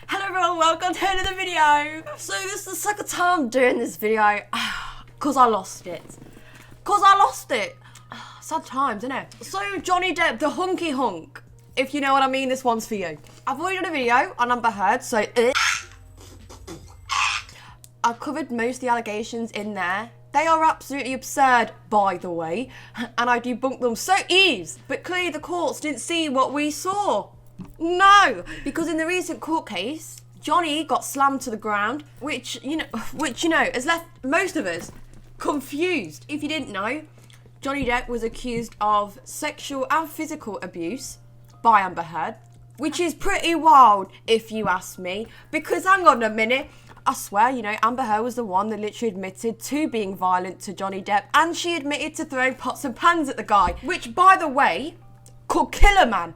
Hello everyone, welcome to another video. So this is the second time I'm doing this video because I lost it. Sad times, innit? So Johnny Depp, the hunky hunk, if you know what I mean, this one's for you. I've already done a video on Amber Heard, so I've covered most of the allegations in there. They are absolutely absurd, by the way, and I debunked them so easy. But clearly the courts didn't see what we saw. No, because in the recent court case, Johnny got slammed to the ground, which you know has left most of us confused. If you didn't know, Johnny Depp was accused of sexual and physical abuse by Amber Heard, which is pretty wild if you ask me, because hang on a minute, I swear, Amber Heard was the one that literally admitted to being violent to Johnny Depp, and she admitted to throwing pots and pans at the guy, which, by the way, could kill a man.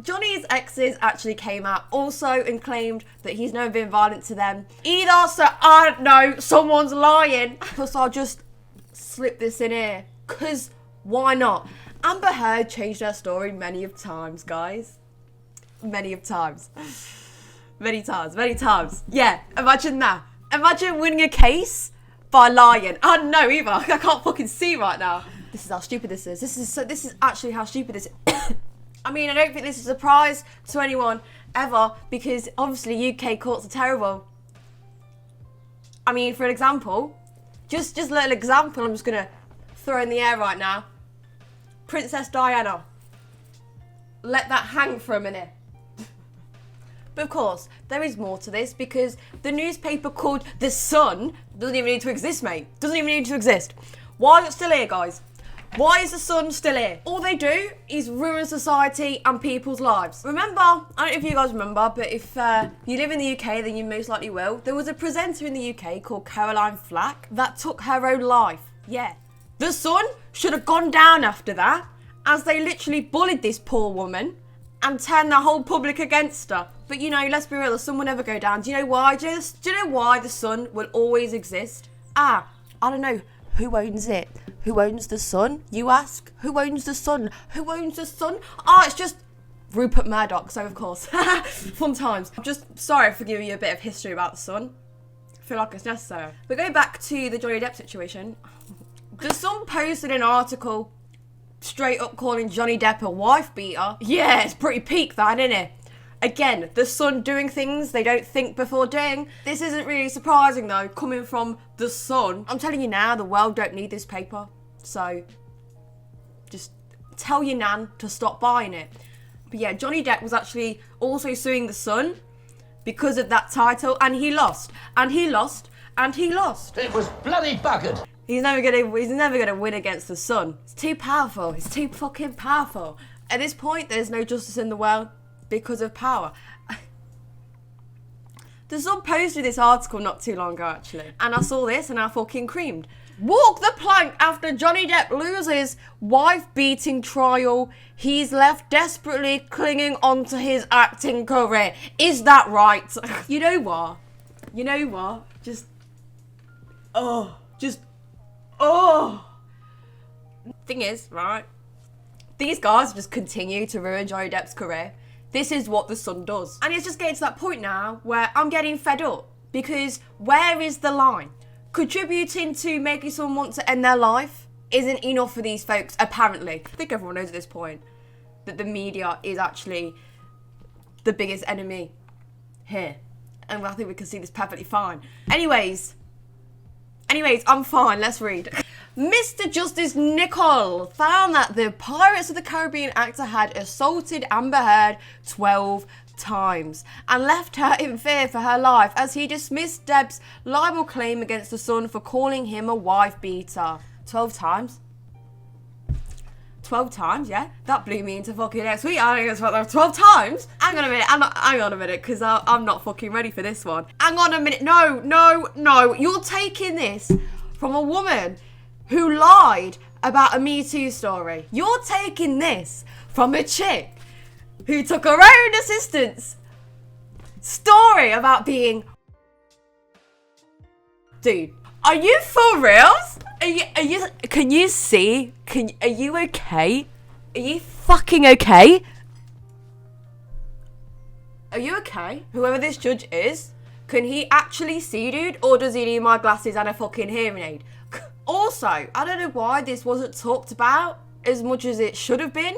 Johnny's exes actually came out also and claimed that he's never been violent to them either, so I don't know, someone's lying. Plus I'll just slip this in here, because why not? Amber Heard changed her story many of times, guys. Many times. Yeah, imagine that. Imagine winning a case by lying. I don't know either. I can't fucking see right now. This is how stupid this is. This is actually how stupid this is. I mean, I don't think this is a surprise to anyone ever, because obviously UK courts are terrible. I mean, for an example, just a little example I'm just going to throw in the air right now. Princess Diana. Let that hang for a minute. But of course, there is more to this, because the newspaper called The Sun doesn't even need to exist, mate. Doesn't even need to exist. Why is it still here, guys? Why is The Sun still here? All they do is ruin society and people's lives. Remember, I don't know if you guys remember, but if you live in the UK, then you most likely will. There was a presenter in the UK called Caroline Flack that took her own life. Yeah. The Sun should have gone down after that, as they literally bullied this poor woman and turned the whole public against her. But let's be real, The Sun will never go down. Do you know why? Do you know why The Sun will always exist? I don't know. Who owns it? Who owns The Sun? You ask. Who owns The Sun? Who owns The Sun? Oh, it's just Rupert Murdoch, so of course. Fun times. I'm just sorry for giving you a bit of history about The Sun. I feel like it's necessary. But going back to the Johnny Depp situation, The Sun posted an article straight up calling Johnny Depp a wife beater. Yeah, it's pretty peak that, isn't it? Again, The Sun doing things they don't think before doing. This isn't really surprising though, coming from The Sun. I'm telling you now, the world don't need this paper. So, just tell your nan to stop buying it. But yeah, Johnny Depp was actually also suing The Sun because of that title, and he lost. And he lost. And he lost. It was bloody buggered. He's never gonna win against The Sun. It's too powerful. It's too fucking powerful. At this point, there's no justice in the world because of power. The Sun posted this article not too long ago, actually, and I saw this and I fucking creamed. Walk the plank after Johnny Depp loses wife-beating trial. He's left desperately clinging onto his acting career. Is that right? You know what? Thing is, right? These guys just continue to ruin Johnny Depp's career. This is what The Sun does. And it's just getting to that point now where I'm getting fed up, because where is the line? Contributing to making someone want to end their life isn't enough for these folks, apparently. I think everyone knows at this point that the media is actually the biggest enemy here. And I think we can see this perfectly fine. Anyways, I'm fine. Let's read. Mr. Justice Nicol found that the Pirates of the Caribbean actor had assaulted Amber Heard 12 times and left her in fear for her life, as he dismissed Depp's libel claim against The Sun for calling him a wife beater. 12 times? 12 times, yeah? That blew me into fucking next week. I think it's 12 times? Hang on a minute, because I'm not fucking ready for this one. Hang on a minute. No. You're taking this from a woman who lied about a Me Too story. You're taking this from a chick who took her own assistant's story about being... Dude, are you for reals? Can you see? Are you okay? Are you fucking okay? Are you okay? Whoever this judge is, can he actually see, dude? Or does he need my glasses and a fucking hearing aid? Also, I don't know why this wasn't talked about as much as it should have been,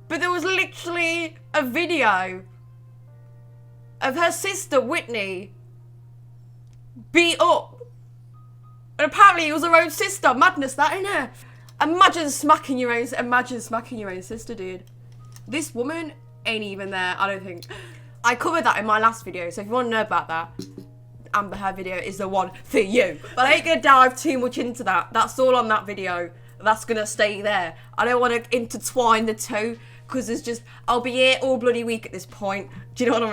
but there was literally a video of her sister, Whitney, beat up. And apparently it was her own sister. Madness, that, innit? Imagine smacking your own sister, dude. This woman ain't even there, I don't think. I covered that in my last video, so if you want to know about that, Amber Heard video is the one for you. But I ain't gonna dive too much into that. That's all on that video. That's gonna stay there. I don't want to intertwine the two, because there's just, I'll be here all bloody week at this point. Do you know what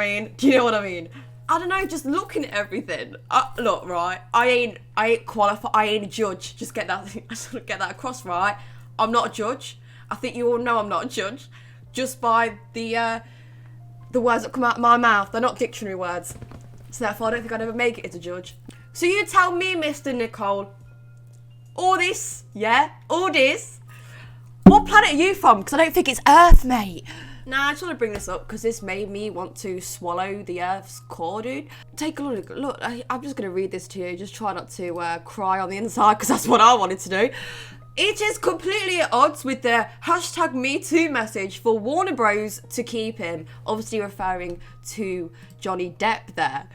I mean? I don't know, just looking at everything. Look, right, I ain't qualified, I ain't a judge. Just get that, I just want to get that across, right? I'm not a judge. I think you all know I'm not a judge. Just by the words that come out of my mouth. They're not dictionary words. So therefore, I don't think I'd ever make it as a judge. So you tell me, Mr. Nicole, all this, what planet are you from? Because I don't think it's Earth, mate. Nah, I just want to bring this up because this made me want to swallow the Earth's core, dude. Take a look. Look, I'm just going to read this to you. Just try not to cry on the inside because that's what I wanted to do. It is completely at odds with the hashtag #MeToo message for Warner Bros. To keep him. Obviously referring to Johnny Depp there.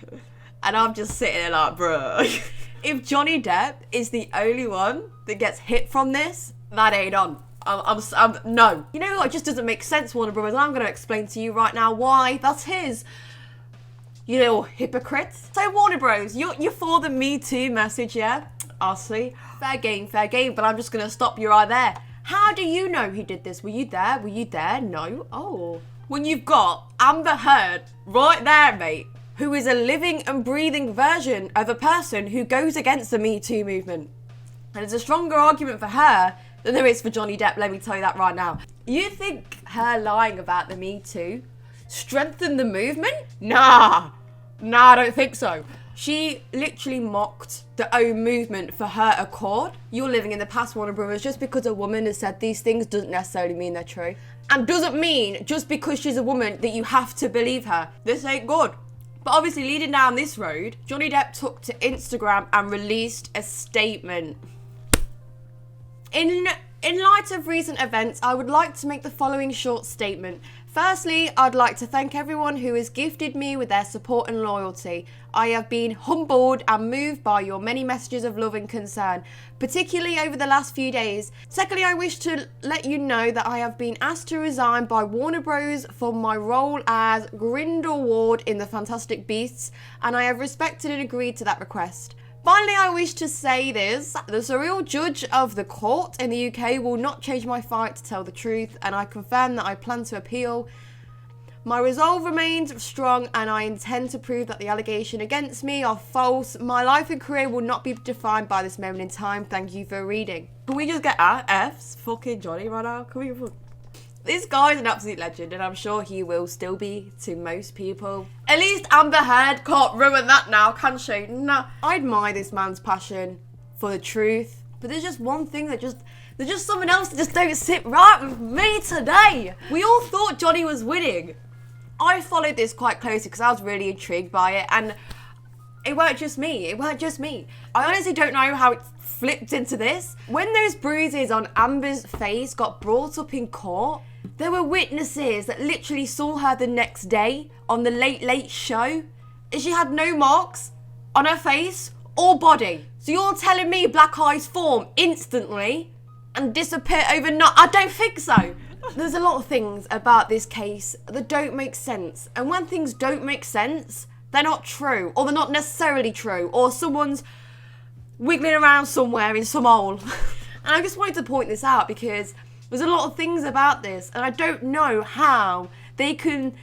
And I'm just sitting there like, bruh. If Johnny Depp is the only one that gets hit from this, that ain't on. I'm no. You know what? It just doesn't make sense, Warner Bros. I'm going to explain to you right now why that's his. You little hypocrites. So Warner Bros, you're for the Me Too message, yeah? I'll see. Fair game, but I'm just going to stop you right there. How do you know he did this? Were you there? No? Oh. When you've got Amber Heard right there, mate, who is a living and breathing version of a person who goes against the Me Too movement. And it's a stronger argument for her than there is for Johnny Depp, let me tell you that right now. You think her lying about the Me Too strengthened the movement? Nah, I don't think so. She literally mocked the own movement for her accord. You're living in the past, Warner Brothers. Just because a woman has said these things doesn't necessarily mean they're true. And doesn't mean just because she's a woman that you have to believe her. This ain't good. But obviously leading down this road, Johnny Depp took to Instagram and released a statement. In light of recent events, I would like to make the following short statement. Firstly, I'd like to thank everyone who has gifted me with their support and loyalty. I have been humbled and moved by your many messages of love and concern, particularly over the last few days. Secondly, I wish to let you know that I have been asked to resign by Warner Bros. For my role as Grindelwald in The Fantastic Beasts, and I have respected and agreed to that request. Finally, I wish to say this, the surreal judge of the court in the UK will not change my fight to tell the truth, and I confirm that I plan to appeal. My resolve remains strong, and I intend to prove that the allegations against me are false. My life and career will not be defined by this moment in time. Thank you for reading. Can we just get our F's fucking Johnny right now? Can we? This guy's an absolute legend, and I'm sure he will still be to most people. At least Amber Heard can't ruin that now, can she? Nah. I admire this man's passion for the truth, but there's just one thing that there's just something else that just don't sit right with me today. We all thought Johnny was winning. I followed this quite closely because I was really intrigued by it, and it weren't just me. I honestly don't know how it flipped into this. When those bruises on Amber's face got brought up in court, there were witnesses that literally saw her the next day on the Late Late Show, and she had no marks on her face or body. So you're telling me black eyes form instantly and disappear overnight? I don't think so. There's a lot of things about this case that don't make sense, and when things don't make sense, they're not true, or they're not necessarily true, or someone's wiggling around somewhere in some hole. And I just wanted to point this out because there's a lot of things about this, and I don't know how they can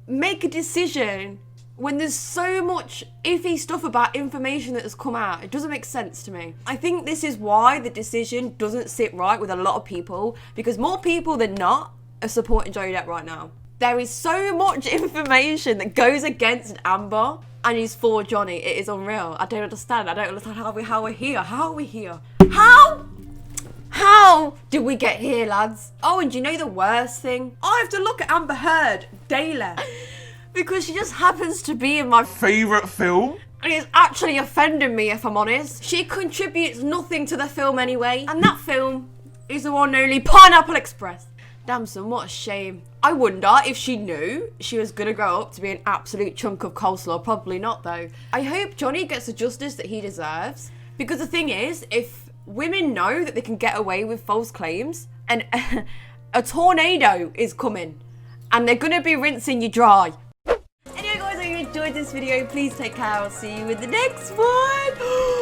make a decision when there's so much iffy stuff about information that has come out. It doesn't make sense to me. I think this is why the decision doesn't sit right with a lot of people, because more people than not are supporting Johnny Depp right now. There is so much information that goes against Amber and is for Johnny. It is unreal. I don't understand. How we're here. How are we here? How did we get here, lads? Oh, and do you know the worst thing? I have to look at Amber Heard daily because she just happens to be in my favourite film. And it's actually offending me, if I'm honest. She contributes nothing to the film anyway. And that film is the one and only Pineapple Express. Damn son, what a shame. I wonder if she knew she was gonna grow up to be an absolute chunk of coleslaw. Probably not though. I hope Johnny gets the justice that he deserves. Because the thing is, if women know that they can get away with false claims and a tornado is coming and they're gonna be rinsing you dry. Anyway guys, if you enjoyed this video, please take care. I'll see you in the next one.